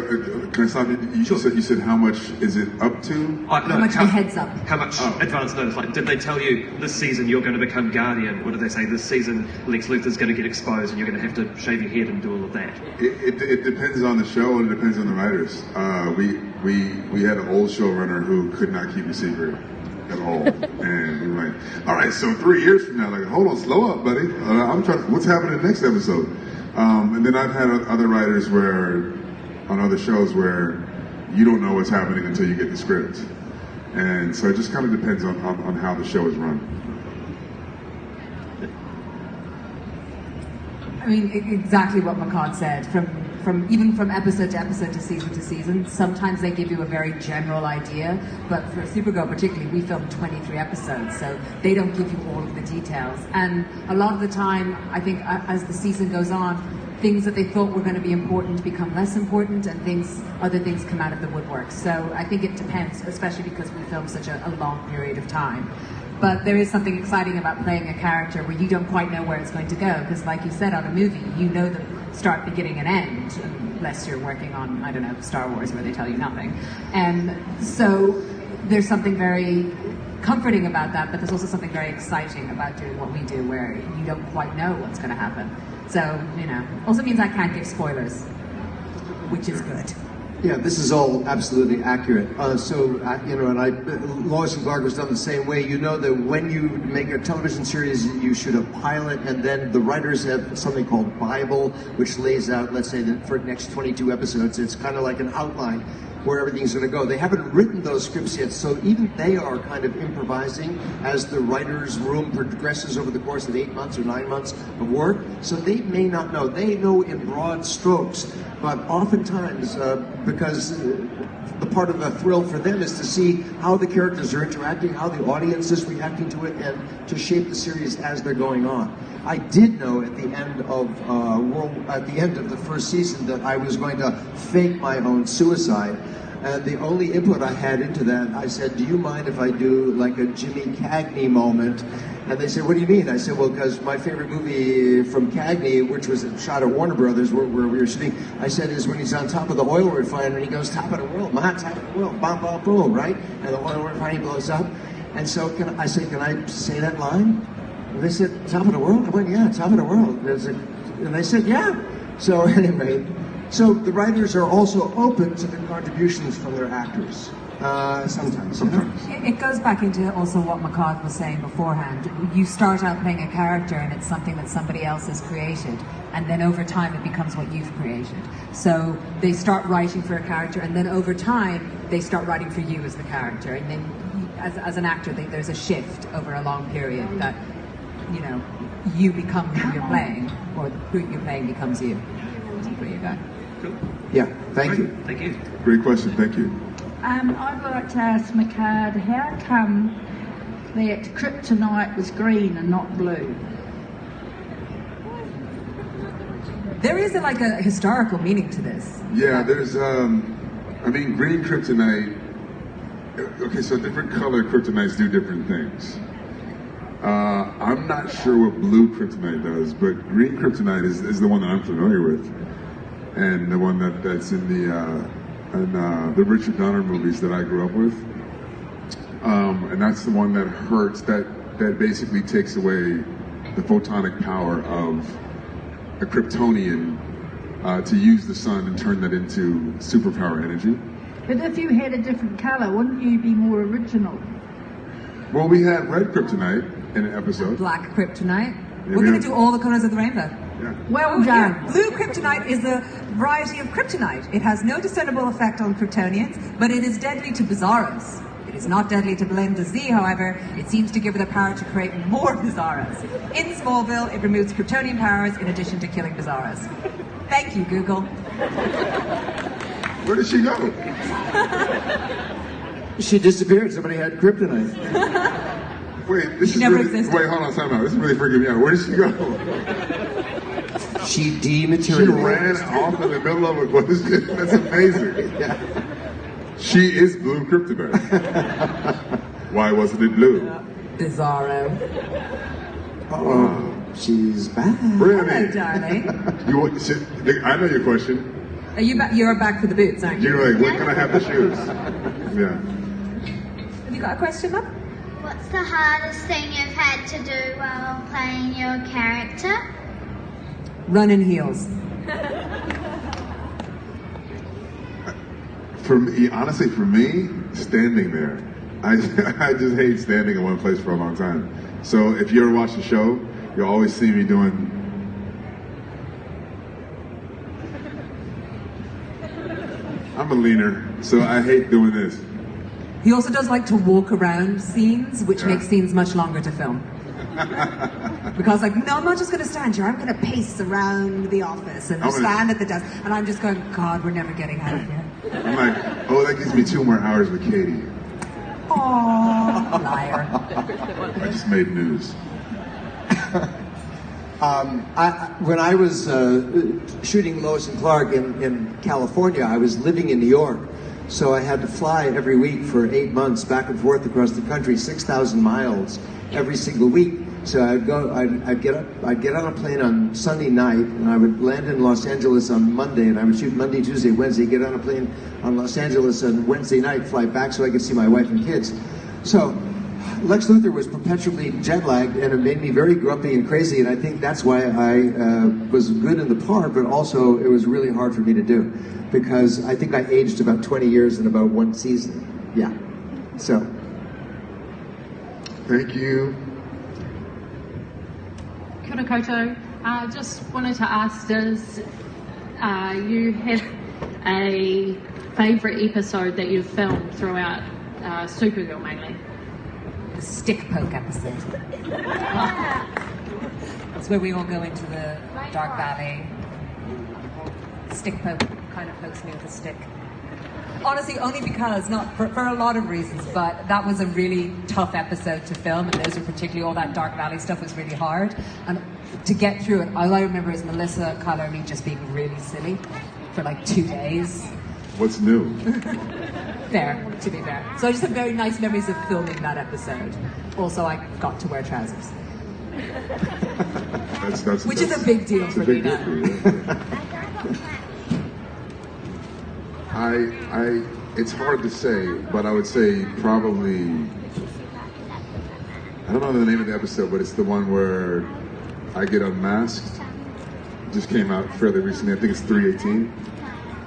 can I stop you? You said how much is it up to? How much of a heads up? How much advance notice? Like, did they tell you this season you're going to become Guardian, or did they say this season Lex Luthor's going to get exposed and you're going to have to shave your head and do all of that? It depends on the show, and it depends on the writers. We had an old showrunner who could not keep a secret at all, and we were like, all right, so 3 years from now, like, hold on, slow up, buddy. I'm trying. What's happening in the next episode? And then I've had other writers on other shows where you don't know what's happening until you get the script, and so it just kind of depends on how the show is run. I mean, exactly what Mehcad said. Even from episode to episode to season, sometimes they give you a very general idea, but for Supergirl particularly, we filmed 23 episodes, so they don't give you all of the details. And a lot of the time, I think as the season goes on, things that they thought were going to be important become less important, and other things come out of the woodwork. So I think it depends, especially because we film such a long period of time. But there is something exciting about playing a character where you don't quite know where it's going to go, because like you said, on a movie, you know the start, beginning, and end, unless you're working on, I don't know, Star Wars, where they tell you nothing. And so there's something very comforting about that, but there's also something very exciting about doing what we do, where you don't quite know what's going to happen. So, also means I can't give spoilers, which is good. Yeah, this is all absolutely accurate. And Lois and Clark was done the same way. You know that when you make a television series, you shoot a pilot, and then the writers have something called Bible, which lays out, let's say, that for the next 22 episodes, it's kind of like an outline where everything's going to go. They haven't written those scripts yet, so even they are kind of improvising as the writer's room progresses over the course of 8 months or 9 months of work. So they may not know. They know in broad strokes, but oftentimes, because the part of the thrill for them is to see how the characters are interacting, how the audience is reacting to it, and to shape the series as they're going on. I did know at the end of the first season that I was going to fake my own suicide. And the only input I had into that, I said, do you mind if I do like a Jimmy Cagney moment? And they said, what do you mean? I said, well, because my favorite movie from Cagney, which was shot at Warner Brothers, where we were shooting, I said, is when he's on top of the oil refinery and he goes, top of the world, top of the world, bam, bam, boom, right? And the oil refinery blows up. And so I said, can I say that line? And they said, top of the world? I went, yeah, top of the world. And they said, yeah. So anyway, so the writers are also open to the contributions from their actors. Sometimes. It goes back into also what Mehcad was saying beforehand. You start out playing a character and it's something that somebody else has created, and then over time it becomes what you've created. So they start writing for a character, and then over time they start writing for you as the character, and then as an actor there's a shift over a long period that, you know, you become who you're playing, or who you're playing becomes you. So there you go. Cool. Yeah, thank you. Thank you. Great question, thank you. I'd like to ask Mehcad, how come that Kryptonite was green and not blue? There is like a historical meaning to this. Yeah, there's, green Kryptonite, okay, so different color Kryptonites do different things. I'm not sure what blue Kryptonite does, but green Kryptonite is the one that I'm familiar with, and the one that's in the Richard Donner movies that I grew up with, and that's the one that hurts. That basically takes away the photonic power of a Kryptonian to use the sun and turn that into superpower energy. But if you had a different colour, wouldn't you be more original? Well, we had red Kryptonite in an episode. Black Kryptonite. Yeah, We're going to do all the colours of the rainbow. Yeah. Well done. Yeah. Blue Kryptonite is a variety of Kryptonite. It has no discernible effect on Kryptonians, but it is deadly to Bizarros. It is not deadly to Belinda Z, however. It seems to give her the power to create more Bizarros. In Smallville, it removes Kryptonian powers in addition to killing Bizarros. Thank you, Google. Where did she go? She disappeared. Somebody had kryptonite. Wait, this She is never really, existed. wait, hold on, time out. This is really freaking me out. Where did she go? She She dematerialized. ran off in the middle of it. What is this? That's amazing. She is blue Kryptonite. Why wasn't it blue? Bizarro. Oh, she's back. Really? Hello, darling. I know your question. Are you back? You're back for the boots, aren't you? You're like, when can I have the shoes? Yeah. Have you got a question, love? What's the hardest thing you've had to do while playing your character? Run in heels. Honestly, for me, standing there. I just hate standing in one place for a long time. So if you ever watch the show, you'll always see me doing. I'm a leaner, so I hate doing this. He also does like to walk around scenes, which makes scenes much longer to film. Because like, no, I'm not just going to stand here. I'm going to pace around the office and stand at the desk. And I'm just going, God, we're never getting out of here. I'm like, oh, that gives me 2 more hours with Katie. Aww, liar. I just made news. When I was shooting Lois and Clark in California, I was living in New York. So I had to fly every week for 8 months back and forth across the country, 6,000 miles every single week. So I'd get on a plane on Sunday night, and I would land in Los Angeles on Monday, and I would shoot Monday, Tuesday, Wednesday, get on a plane on Los Angeles on Wednesday night, fly back so I could see my wife and kids. So Lex Luthor was perpetually jet-lagged, and it made me very grumpy and crazy, and I think that's why I was good in the part, but also it was really hard for me to do, because I think I aged about 20 years in about 1 season. Yeah. So. Thank you. Kia ora koutou. Just wanted to ask, does you have a favourite episode that you've filmed throughout Supergirl mainly? The stick poke episode. That's where we all go into the dark valley. Stick poke kind of pokes me with a stick. Honestly, only because, not for a lot of reasons, but that was a really tough episode to film, and those were particularly, all that Dark Valley stuff was really hard. And to get through it, all I remember is Melissa, Kyler, and me just being really silly for like 2 days. What's new? Fair, to be fair. So I just have very nice memories of filming that episode. Also, I got to wear trousers. Which is a big deal for me now. It's hard to say, but I would say probably, I don't know the name of the episode, but it's the one where I get unmasked. It just came out fairly recently. I think it's 318.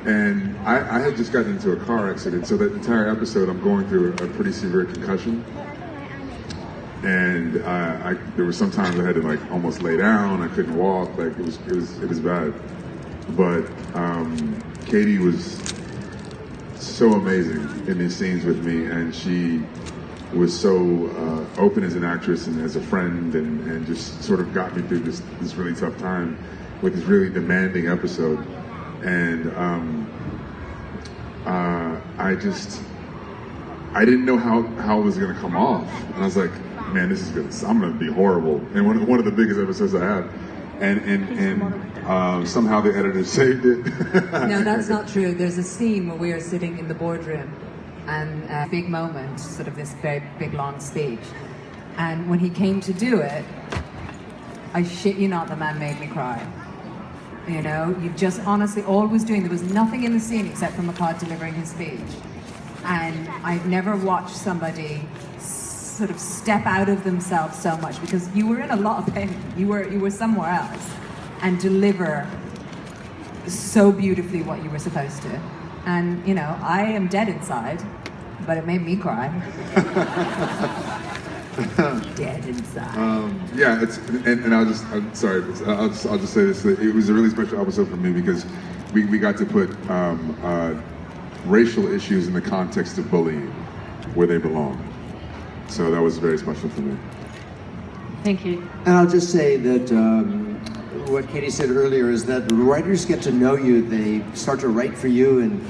And I had just gotten into a car accident, so that entire episode I'm going through a pretty severe concussion. And there were some times I had to like almost lay down. I couldn't walk. Like it was bad. But Katie was so amazing in these scenes with me, and she was so open as an actress and as a friend, and just sort of got me through this really tough time with this really demanding episode. And I didn't know how it was going to come off, and I was like, man, I'm going to be horrible. And one of the biggest episodes I have, and somehow the editor saved it. No, that's not true. There's a scene where we are sitting in the boardroom, and a big moment, sort of this very big long speech. And when he came to do it, I shit you not, the man made me cry. You know, you just honestly, all was doing, there was nothing in the scene except for Mehcad delivering his speech. And I've never watched somebody sort of step out of themselves so much, because you were in a lot of pain. You were somewhere else, and deliver so beautifully what you were supposed to. And you know, I am dead inside, but it made me cry. Dead inside. Yeah, and I'm sorry, I'll just say this. It was a really special episode for me because we got to put racial issues in the context of bullying where they belong. So that was very special for me. Thank you. And I'll just say that what Katie said earlier is that writers get to know you. They start to write for you, and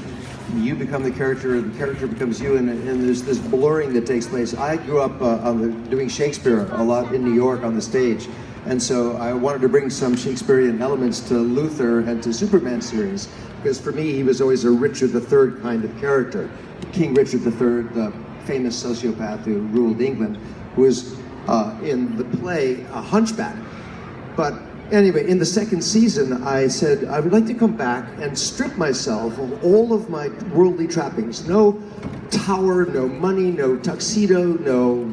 you become the character, and the character becomes you, and there's this blurring that takes place. I grew up doing Shakespeare a lot in New York on the stage, and so I wanted to bring some Shakespearean elements to Luthor and to Superman series, because for me he was always a Richard III kind of character. King Richard III, the famous sociopath who ruled England, was in the play a hunchback. But anyway, in the second season, I said I would like to come back and strip myself of all of my worldly trappings. No tower, no money, no tuxedo, no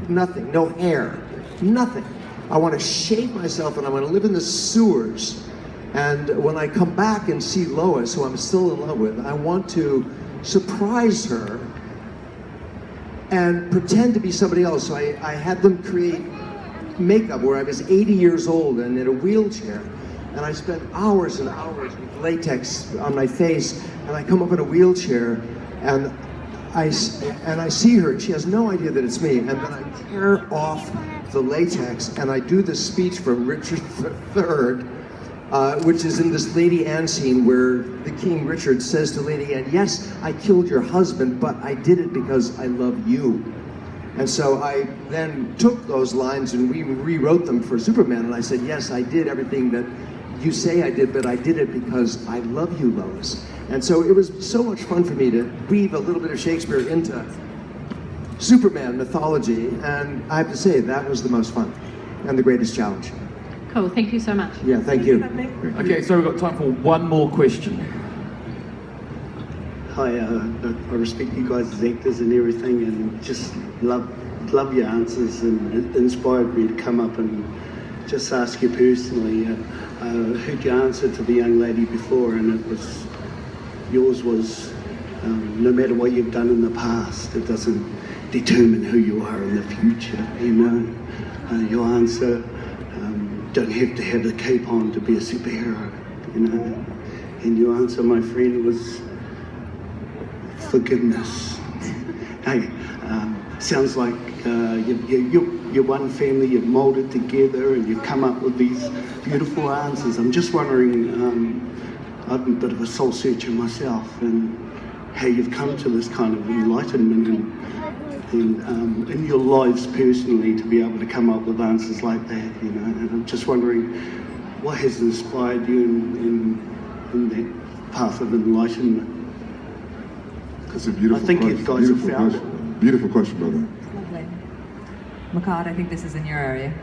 nothing, no hair, nothing. I want to shave myself, and I want to live in the sewers. And when I come back and see Lois, who I'm still in love with, I want to surprise her and pretend to be somebody else. So I had them create makeup where I was 80 years old and in a wheelchair, and I spent hours and hours with latex on my face, and I come up in a wheelchair, and I see her, and she has no idea that it's me, and then I tear off the latex, and I do this speech from Richard III, which is in this Lady Anne scene where the King Richard says to Lady Anne, yes, I killed your husband, but I did it because I love you. And so I then took those lines and we rewrote them for Superman, and I said, yes, I did everything that you say I did, but I did it because I love you, Lois. And so it was so much fun for me to weave a little bit of Shakespeare into Superman mythology, and I have to say, that was the most fun and the greatest challenge. Cool, thank you so much. Yeah, thank you. Okay, so we've got time for one more question. Hi, I respect you guys as actors and everything, and just love your answers, and it inspired me to come up and just ask you personally. I heard your answer to the young lady before, and yours was, no matter what you've done in the past, it doesn't determine who you are in the future, you know. Your answer, don't have to have the cape on to be a superhero, you know. And your answer, my friend, was forgiveness. Hey, sounds like you're one family, you've molded together, and you've come up with these beautiful answers. I'm just wondering, I'm a bit of a soul searcher myself, and how you've come to this kind of enlightenment and in your lives personally to be able to come up with answers like that, you know. And I'm just wondering, what has inspired you in that path of enlightenment? That's a beautiful I think question. you guys have found it. Beautiful question, brother. Lovely. Mehcad, I think this is in your area.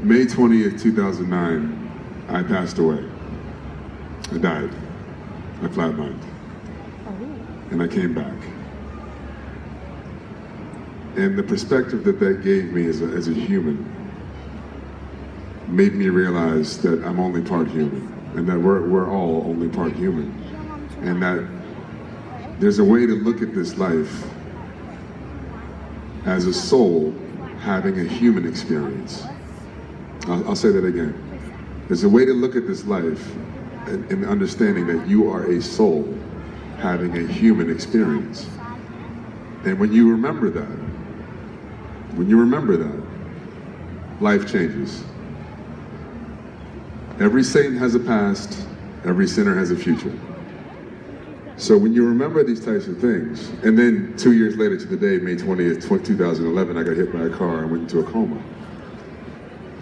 May 20th, 2009, I passed away. I died. I flatlined. And I came back. And the perspective that gave me as a human made me realize that I'm only part human, and that we're all only part human, and that there's a way to look at this life as a soul having a human experience. I'll say that again. There's a way to look at this life and understanding that you are a soul having a human experience. And when you remember that, life changes. Every saint has a past, every sinner has a future. So when you remember these types of things, and then 2 years later to the day, May 20th, 2011, I got hit by a car and went into a coma.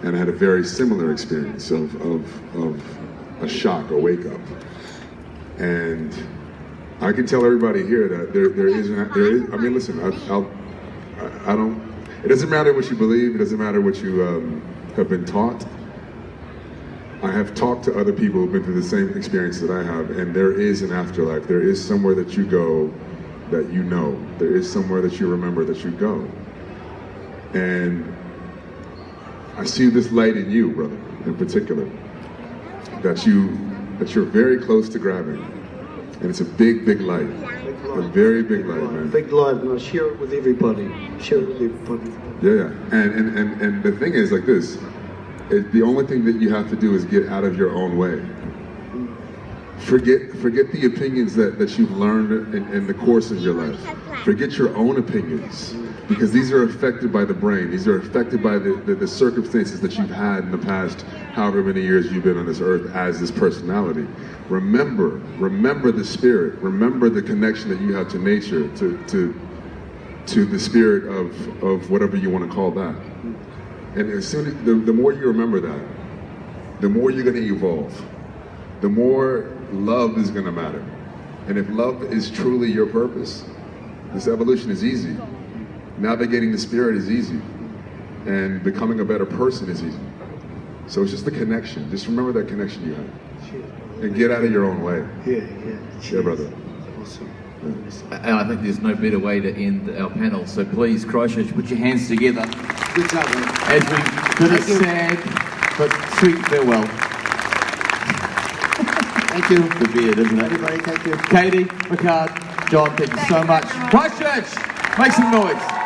And I had a very similar experience of a shock, a wake up. And I can tell everybody here that there is, I mean, listen, I don't, it doesn't matter what you believe, it doesn't matter what you have been taught. I have talked to other people who've been through the same experience that I have, and there is an afterlife. There is somewhere that you go that you know. There is somewhere that you remember that you go. And I see this light in you, brother, in particular, that you're very close to grabbing. And it's a big, big light. A very big light, man. Big light, and I share it with everybody. Yeah. And the thing is like this. The only thing that you have to do is get out of your own way. Forget the opinions that you've learned in the course of your life. Forget your own opinions, because these are affected by the brain. These are affected by the circumstances that you've had in the past, however many years you've been on this earth as this personality. Remember the spirit. Remember the connection that you have to nature, to the spirit of whatever you want to call that. And as soon as, the more you remember that, the more you're going to evolve. The more love is going to matter. And if love is truly your purpose, this evolution is easy. Navigating the spirit is easy. And becoming a better person is easy. So it's just the connection. Just remember that connection you have. And get out of your own way. Yeah, brother. Awesome. And I think there's no better way to end our panel. So please, Christchurch, put your hands together. Good job, man. As we did a sad but sweet farewell. Thank you. The beard, isn't it? Everybody, thank you. Katie, Mehcad, John, thank you so much. Christchurch, make some noise.